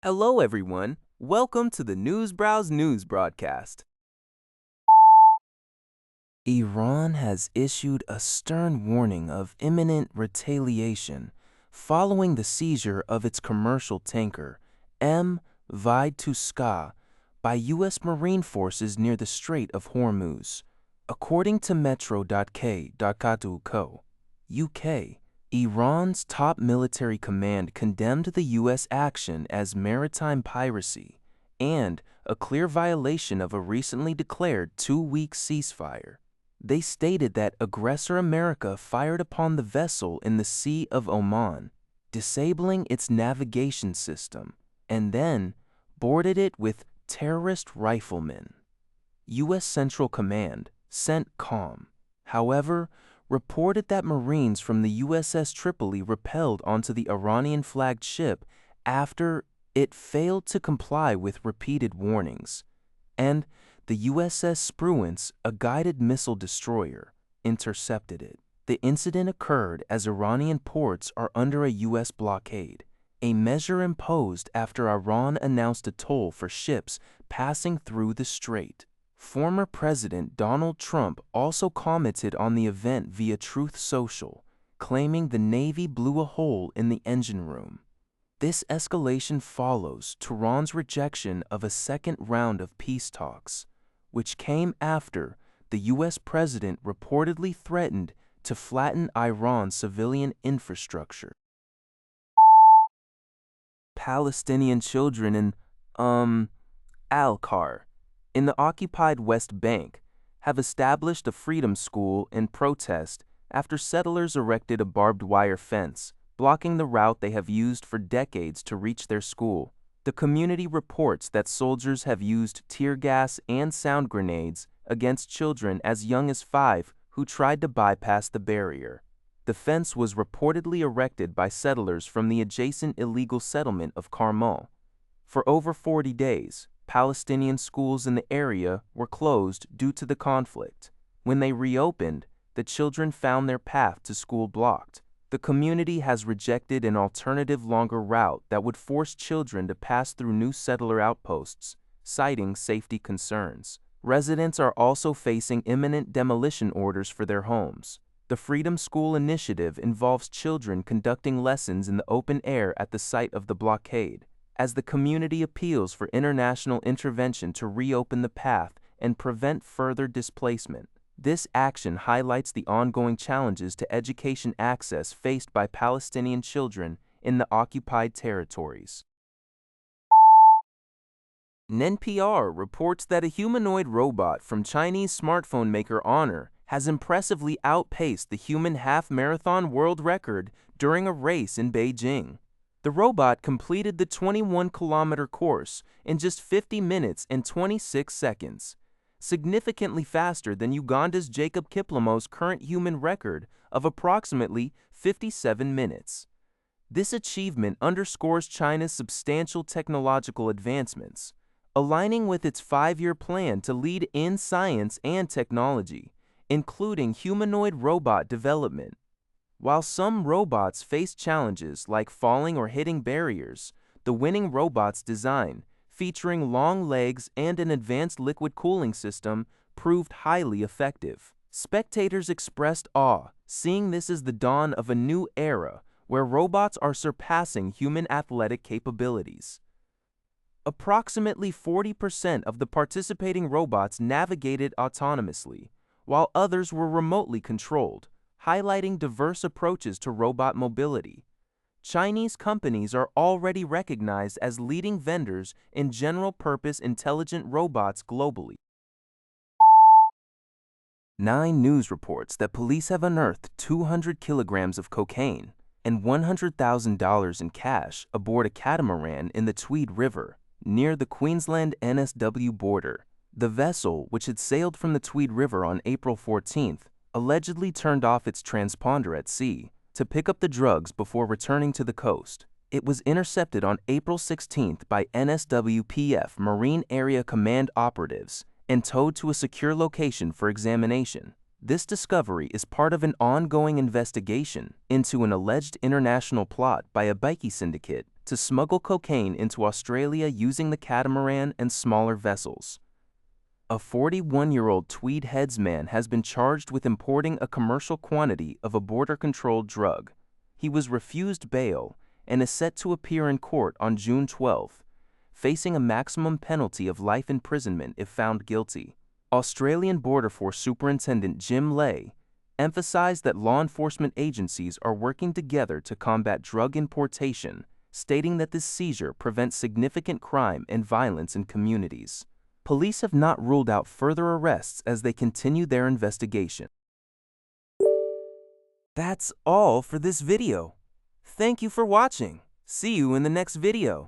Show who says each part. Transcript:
Speaker 1: Hello, everyone. Welcome to the News Browse News broadcast. Iran has issued a stern warning of imminent retaliation following the seizure of its commercial tanker, Tweed, by U.S. Marine forces near the Strait of Hormuz. According to Metro.k.co, UK, Iran's top military command condemned the U.S. action as maritime piracy and a clear violation of a recently declared two-week ceasefire. They stated that aggressor America fired upon the vessel in the Sea of Oman, disabling its navigation system, and then boarded it with terrorist riflemen. U.S. Central Command, CENTCOM, however, reported that Marines from the USS Tripoli repelled onto the Iranian-flagged ship after it failed to comply with repeated warnings, and the USS Spruance, a guided missile destroyer, intercepted it. The incident occurred as Iranian ports are under a U.S. blockade, a measure imposed after Iran announced a toll for ships passing through the strait. Former President Donald Trump also commented on the event via Truth Social, claiming the Navy blew a hole in the engine room. This escalation follows Tehran's rejection of a second round of peace talks, which came after the U.S. president reportedly threatened to flatten Iran's civilian infrastructure. Palestinian children in, Al-Khar, in the occupied West Bank, have established a freedom school in protest after settlers erected a barbed wire fence, blocking the route they have used for decades to reach their school. The community reports that soldiers have used tear gas and sound grenades against children as young as 5 who tried to bypass the barrier. The fence was reportedly erected by settlers from the adjacent illegal settlement of Carmel. For over 40 days, Palestinian schools in the area were closed due to the conflict. When they reopened, the children found their path to school blocked. The community has rejected an alternative longer route that would force children to pass through new settler outposts, citing safety concerns. Residents are also facing imminent demolition orders for their homes. The Freedom School initiative involves children conducting lessons in the open air at the site of the blockade, as the community appeals for international intervention to reopen the path and prevent further displacement. This action highlights the ongoing challenges to education access faced by Palestinian children in the occupied territories. NPR reports that a humanoid robot from Chinese smartphone maker Honor has impressively outpaced the human half-marathon world record during a race in Beijing. The robot completed the 21-kilometer course in just 50 minutes and 26 seconds, significantly faster than Uganda's Jacob Kiplemo's current human record of approximately 57 minutes. This achievement underscores China's substantial technological advancements, aligning with its 5-year plan to lead in science and technology, including humanoid robot development. While some robots face challenges like falling or hitting barriers, the winning robot's design, featuring long legs and an advanced liquid cooling system, proved highly effective. Spectators expressed awe, seeing this as the dawn of a new era where robots are surpassing human athletic capabilities. Approximately 40% of the participating robots navigated autonomously, while others were remotely controlled, highlighting diverse approaches to robot mobility. Chinese companies are already recognized as leading vendors in general-purpose intelligent robots globally. 9 news reports that police have unearthed 200 kilograms of cocaine and $100,000 in cash aboard a catamaran in the Tweed River, near the Queensland-NSW border. The vessel, which had sailed from the Tweed River on April 14th, allegedly turned off its transponder at sea to pick up the drugs before returning to the coast. It was intercepted on April 16th by NSWPF Marine Area Command operatives and towed to a secure location for examination. This discovery is part of an ongoing investigation into an alleged international plot by a bikie syndicate to smuggle cocaine into Australia using the catamaran and smaller vessels. A 41-year-old Tweed headsman has been charged with importing a commercial quantity of a border-controlled drug. He was refused bail and is set to appear in court on June 12, facing a maximum penalty of life imprisonment if found guilty. Australian Border Force Superintendent Jim Lay emphasized that law enforcement agencies are working together to combat drug importation, stating that this seizure prevents significant crime and violence in communities. Police have not ruled out further arrests as they continue their investigation. That's all for this video. Thank you for watching. See you in the next video.